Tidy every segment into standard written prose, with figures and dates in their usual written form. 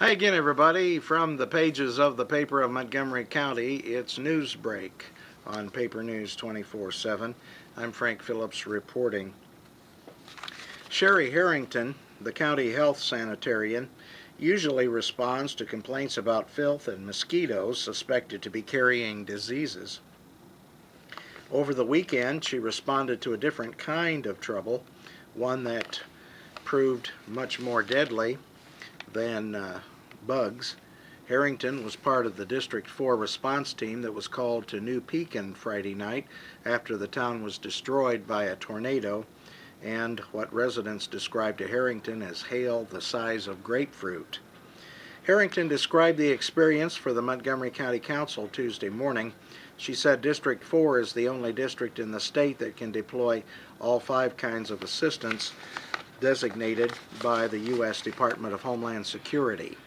Hi again, everybody. From the pages of the paper of Montgomery County, it's Newsbreak on Paper News 24/7. I'm Frank Phillips reporting. Sherry Harrington, the county health sanitarian, usually responds to complaints about filth and mosquitoes suspected to be carrying diseases. Over the weekend, she responded to a different kind of trouble, one that proved much more deadly than bugs. Harrington was part of the District 4 response team that was called to New Pekin Friday night after the town was destroyed by a tornado and what residents described to Harrington as hail the size of grapefruit. Harrington described the experience for the Montgomery County Council Tuesday morning. She said District 4 is the only district in the state that can deploy all 5 kinds of assistance designated by the U.S. Department of Homeland Security.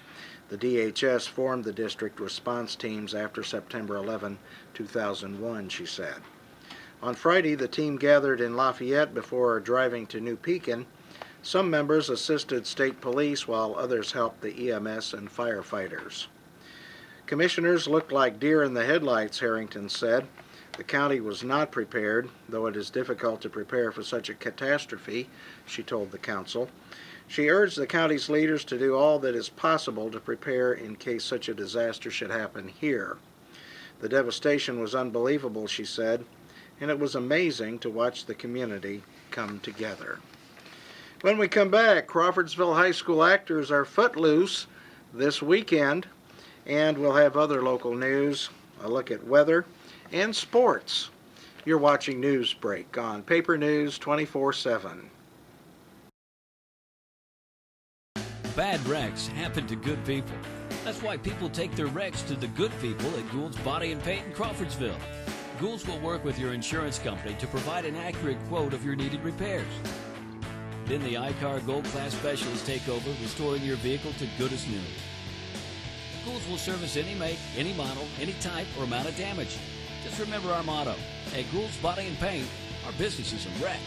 The DHS formed the district response teams after September 11, 2001, she said. On Friday, the team gathered in Lafayette before driving to New Pekin. Some members assisted state police while others helped the EMS and firefighters. Commissioners looked like deer in the headlights, Harrington said. The county was not prepared, though it is difficult to prepare for such a catastrophe, she told the council. She urged the county's leaders to do all that is possible to prepare in case such a disaster should happen here. The devastation was unbelievable, she said, and it was amazing to watch the community come together. When we come back, Crawfordsville High School actors are footloose this weekend, and we'll have other local news, a look at weather, and sports. You're watching Newsbreak on Paper News 24/7. Bad wrecks happen to good people. That's why people take their wrecks to the good people at Gould's Body and Paint in Crawfordsville. Gould's will work with your insurance company to provide an accurate quote of your needed repairs. Then the iCar Gold Class specialists take over, restoring your vehicle to good as new. Gould's will service any make, any model, any type, or amount of damage. Just remember our motto, at Gould's Body and Paint, our business is a wreck.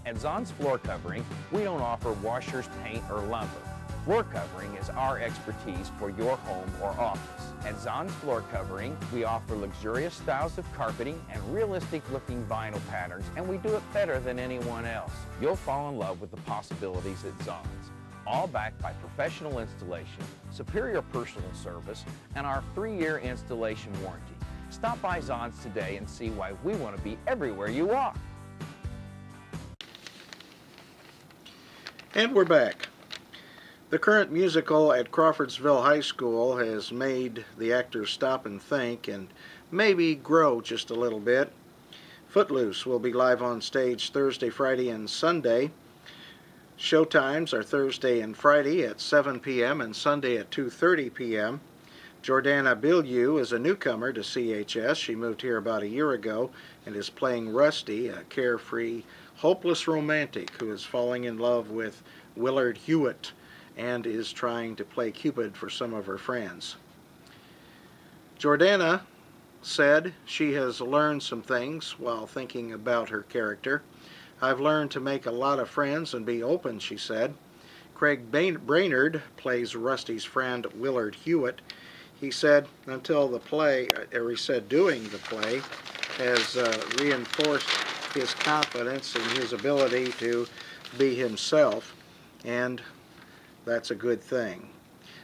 At Zahn's Floor Covering, we don't offer washers, paint, or lumber. Floor covering is our expertise for your home or office. At Zahn's Floor Covering, we offer luxurious styles of carpeting and realistic-looking vinyl patterns, and we do it better than anyone else. You'll fall in love with the possibilities at Zahn's, all backed by professional installation, superior personal service, and our 3-year installation warranty. Stop by Zahn's today and see why we want to be everywhere you are. And we're back. The current musical at Crawfordsville High School has made the actors stop and think and maybe grow just a little bit. Footloose will be live on stage Thursday, Friday, and Sunday. Showtimes are Thursday and Friday at 7 p.m. and Sunday at 2:30 p.m. Jordana Bilyeu is a newcomer to CHS. She moved here about a year ago and is playing Rusty, a carefree, hopeless romantic who is falling in love with Willard Hewitt and is trying to play Cupid for some of her friends. Jordana said she has learned some things while thinking about her character. I've learned to make a lot of friends and be open, she said. Craig Brainerd plays Rusty's friend Willard Hewitt. He said until the play, or he said doing the play, has reinforced his confidence in his ability to be himself, and that's a good thing.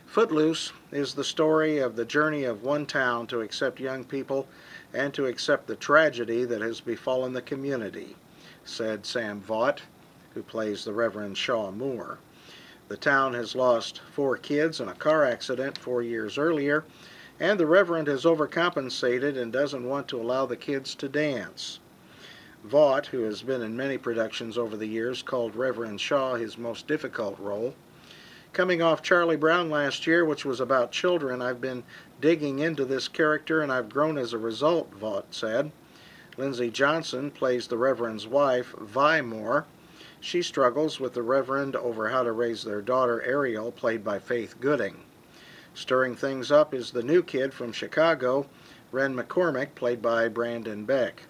Footloose is the story of the journey of one town to accept young people and to accept the tragedy that has befallen the community, said Sam Vaught, who plays the Reverend Shaw Moore. The town has lost 4 kids in a car accident 4 years earlier, and the Reverend has overcompensated and doesn't want to allow the kids to dance. Vaught, who has been in many productions over the years, called Reverend Shaw his most difficult role. Coming off Charlie Brown last year, which was about children, I've been digging into this character and I've grown as a result, Vaught said. Lindsay Johnson plays the Reverend's wife, Vi Moore. She struggles with the Reverend over how to raise their daughter, Ariel, played by Faith Gooding. Stirring things up is the new kid from Chicago, Ren McCormick, played by Brandon Beck.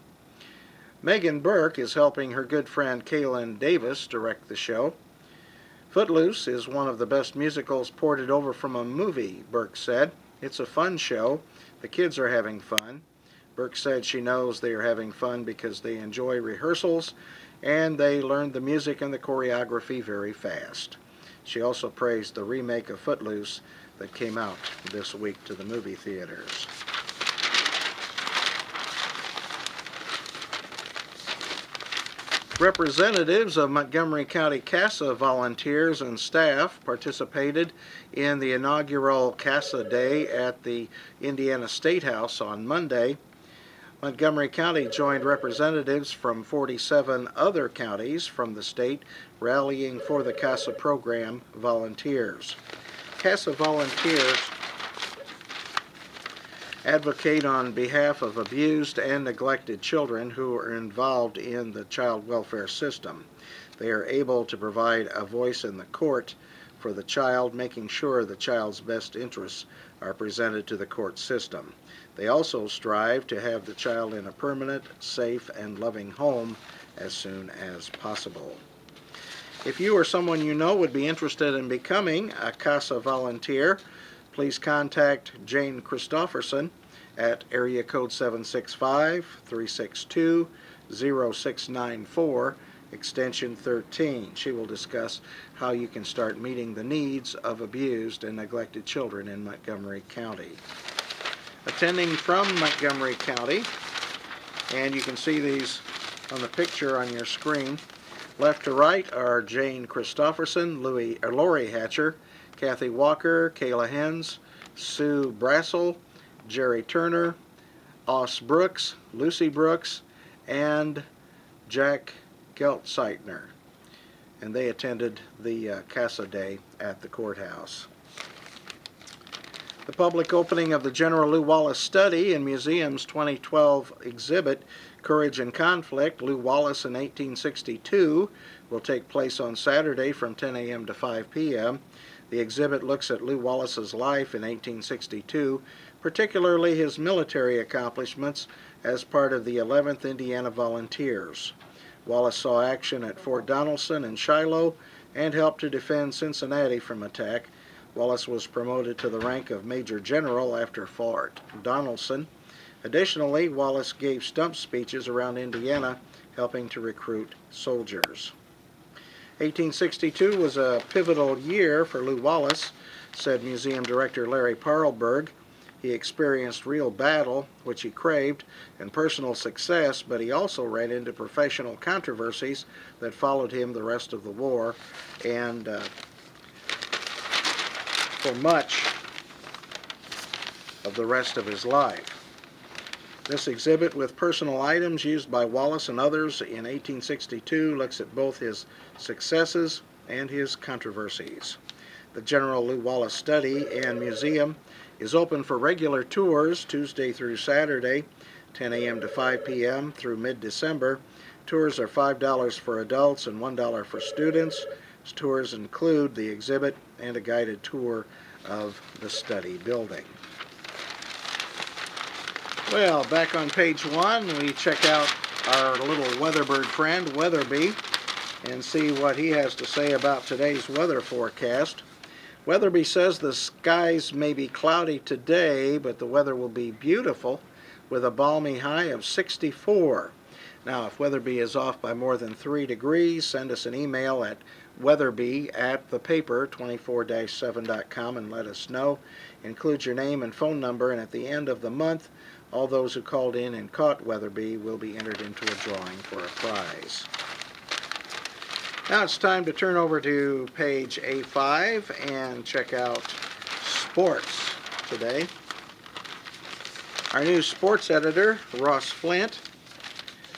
Megan Burke is helping her good friend Kaylin Davis direct the show. Footloose is one of the best musicals ported over from a movie, Burke said. It's a fun show. The kids are having fun. Burke said she knows they are having fun because they enjoy rehearsals and they learned the music and the choreography very fast. She also praised the remake of Footloose that came out this week to the movie theaters. Representatives of Montgomery County CASA volunteers and staff participated in the inaugural CASA Day at the Indiana State House on Monday. Montgomery County joined representatives from 47 other counties from the state rallying for the CASA program volunteers. CASA volunteers advocate on behalf of abused and neglected children who are involved in the child welfare system. They are able to provide a voice in the court for the child, making sure the child's best interests are presented to the court system. They also strive to have the child in a permanent, safe, and loving home as soon as possible. If you or someone you know would be interested in becoming a CASA volunteer, please contact Jane Christofferson at area code 765-362-0694, extension 13. She will discuss how you can start meeting the needs of abused and neglected children in Montgomery County. Attending from Montgomery County, and you can see these on the picture on your screen. Left to right are Jane Christofferson, Lori Hatcher, Kathy Walker, Kayla Hens, Sue Brassel, Jerry Turner, Os Brooks, Lucy Brooks, and Jack Geltzeitner. And they attended the CASA Day at the courthouse. The public opening of the General Lew Wallace Study and Museum's 2012 exhibit, Courage and Conflict, Lew Wallace in 1862, will take place on Saturday from 10 a.m. to 5 p.m. The exhibit looks at Lew Wallace's life in 1862, particularly his military accomplishments as part of the 11th Indiana Volunteers. Wallace saw action at Fort Donelson and Shiloh and helped to defend Cincinnati from attack. Wallace was promoted to the rank of Major General after Fort Donelson. Additionally, Wallace gave stump speeches around Indiana, helping to recruit soldiers. 1862 was a pivotal year for Lew Wallace, said Museum Director Larry Parlberg. He experienced real battle, which he craved, and personal success, but he also ran into professional controversies that followed him the rest of the war, and for much of the rest of his life. This exhibit, with personal items used by Wallace and others in 1862, looks at both his successes and his controversies. The General Lew Wallace Study and Museum is open for regular tours Tuesday through Saturday, 10 a.m. to 5 p.m. through mid-December. Tours are $5 for adults and $1 for students. Tours include the exhibit and a guided tour of the study building. Well, back on page 1, we check out our little weatherbird friend, Weatherby, and see what he has to say about today's weather forecast. Weatherby says the skies may be cloudy today, but the weather will be beautiful with a balmy high of 64. Now, if Weatherby is off by more than 3 degrees, send us an email at weatherby@thepaper24-7.com and let us know. Include your name and phone number, and at the end of the month, all those who called in and caught Weatherby will be entered into a drawing for a prize. Now it's time to turn over to page A5 and check out sports today. Our new sports editor, Ross Flint,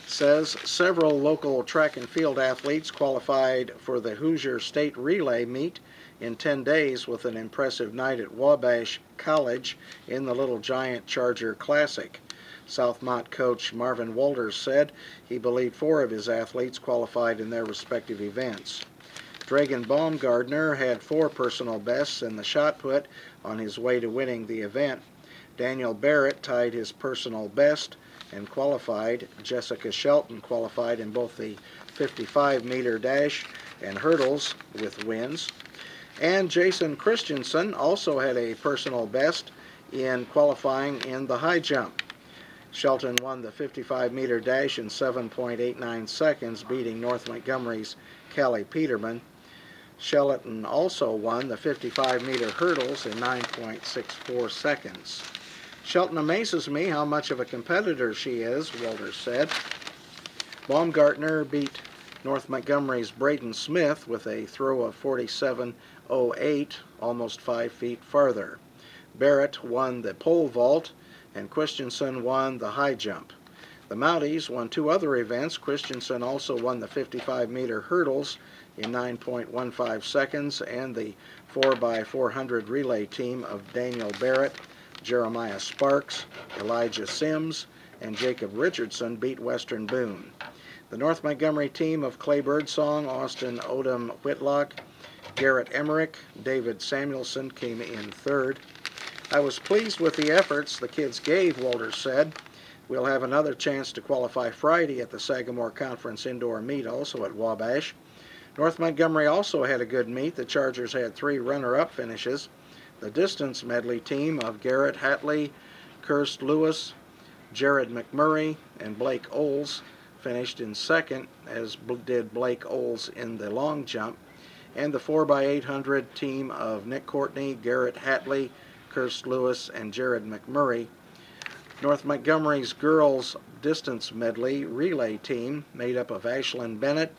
says several local track and field athletes qualified for the Hoosier State Relay meet in 10 days with an impressive night at Wabash College in the Little Giant Charger Classic. Southmont coach Marvin Walters said he believed 4 of his athletes qualified in their respective events. Dragan Baumgardner had 4 personal bests in the shot put on his way to winning the event. Daniel Barrett tied his personal best and qualified. Jessica Shelton qualified in both the 55-meter dash and hurdles with wins. And Jason Christensen also had a personal best in qualifying in the high jump. Shelton won the 55-meter dash in 7.89 seconds, beating North Montgomery's Callie Peterman. Shelton also won the 55-meter hurdles in 9.64 seconds. Shelton amazes me how much of a competitor she is, Walters said. Baumgartner beat North Montgomery's Braden Smith with a throw of 47.08, almost 5 feet farther. Barrett won the pole vault, and Christensen won the high jump. The Mounties won 2 other events. Christensen also won the 55-meter hurdles in 9.15 seconds, and the 4x400 relay team of Daniel Barrett, Jeremiah Sparks, Elijah Sims, and Jacob Richardson beat Western Boone. The North Montgomery team of Clay Birdsong, Austin Odom Whitlock, Garrett Emmerich, David Samuelson came in third. I was pleased with the efforts the kids gave, Walters said. We'll have another chance to qualify Friday at the Sagamore Conference indoor meet, also at Wabash. North Montgomery also had a good meet. The Chargers had 3 runner-up finishes. The distance medley team of Garrett Hatley, Kirst Lewis, Jared McMurray, and Blake Oles finished in second, as did Blake Oles in the long jump. And the 4x800 team of Nick Courtney, Garrett Hatley, Kirst Lewis, and Jared McMurray. North Montgomery's girls distance medley relay team, made up of Ashlyn Bennett,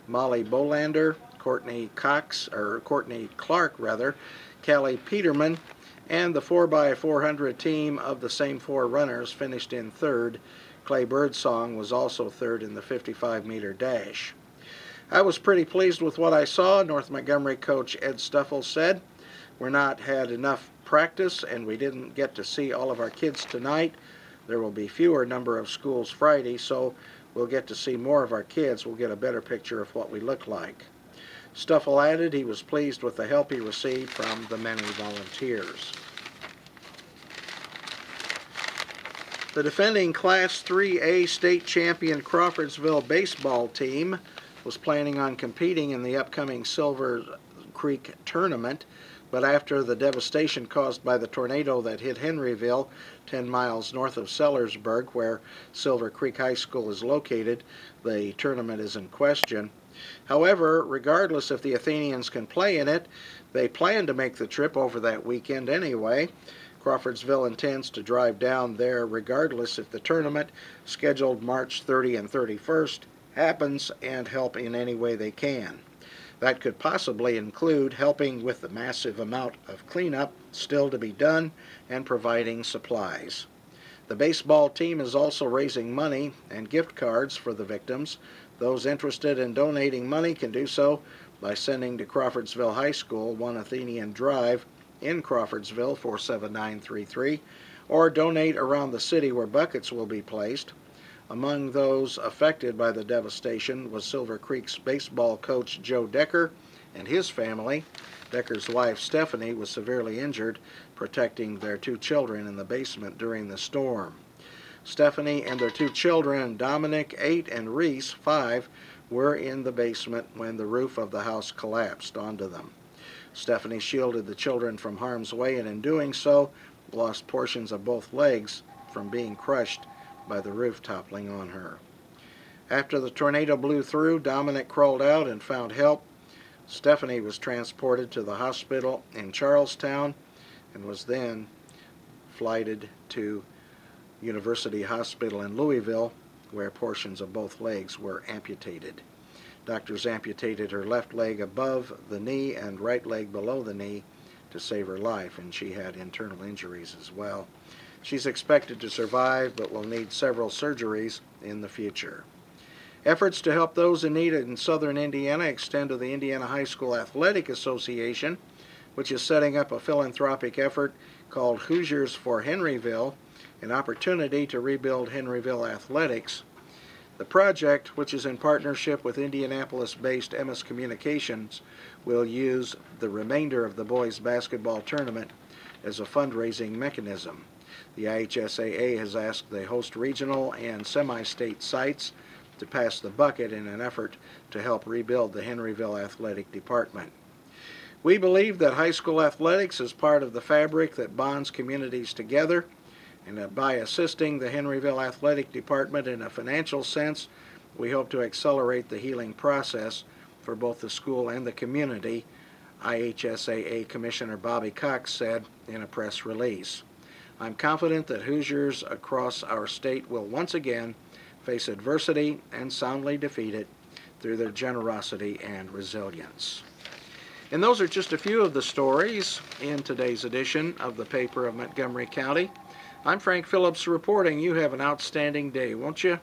Molly Bolander, Courtney Clark, Callie Peterman, and the 4x400 team of the same 4 runners finished in third. Clay Birdsong was also third in the 55-meter dash. I was pretty pleased with what I saw, North Montgomery coach Ed Stuffel said. We're not had enough practice, and we didn't get to see all of our kids tonight. There will be fewer number of schools Friday, so we'll get to see more of our kids. We'll get a better picture of what we look like. Stuffel added he was pleased with the help he received from the many volunteers. The defending Class 3A state champion Crawfordsville baseball team was planning on competing in the upcoming Silver Creek tournament, but after the devastation caused by the tornado that hit Henryville, 10 miles north of Sellersburg, where Silver Creek High School is located, the tournament is in question. However, regardless if the Athenians can play in it, they plan to make the trip over that weekend anyway. Crawfordsville intends to drive down there regardless if the tournament, scheduled March 30 and 31st, happens, and help in any way they can. That could possibly include helping with the massive amount of cleanup still to be done and providing supplies. The baseball team is also raising money and gift cards for the victims. Those interested in donating money can do so by sending to Crawfordsville High School, 1 Athenian Drive in Crawfordsville, 47933, or donate around the city where buckets will be placed. Among those affected by the devastation was Silver Creek's baseball coach Joe Decker and his family. Decker's wife Stephanie was severely injured protecting their 2 children in the basement during the storm. Stephanie and their 2 children, Dominic, 8, and Reese, 5, were in the basement when the roof of the house collapsed onto them. Stephanie shielded the children from harm's way, and in doing so, lost portions of both legs from being crushed by the roof toppling on her. After the tornado blew through, Dominic crawled out and found help. Stephanie was transported to the hospital in Charlestown and was then flighted to University Hospital in Louisville, where portions of both legs were amputated. Doctors amputated her left leg above the knee and right leg below the knee to save her life, and she had internal injuries as well. She's expected to survive, but will need several surgeries in the future. Efforts to help those in need in southern Indiana extend to the Indiana High School Athletic Association, which is setting up a philanthropic effort called Hoosiers for Henryville, an opportunity to rebuild Henryville athletics. The project, which is in partnership with Indianapolis-based MS Communications, will use the remainder of the boys' basketball tournament as a fundraising mechanism. The IHSAA has asked the host regional and semi-state sites to pass the bucket in an effort to help rebuild the Henryville Athletic Department. We believe that high school athletics is part of the fabric that bonds communities together, and that by assisting the Henryville Athletic Department in a financial sense, we hope to accelerate the healing process for both the school and the community, IHSAA Commissioner Bobby Cox said in a press release. I'm confident that Hoosiers across our state will once again face adversity and soundly defeat it through their generosity and resilience. And those are just a few of the stories in today's edition of the Paper of Montgomery County. I'm Frank Phillips reporting. You have an outstanding day, won't you?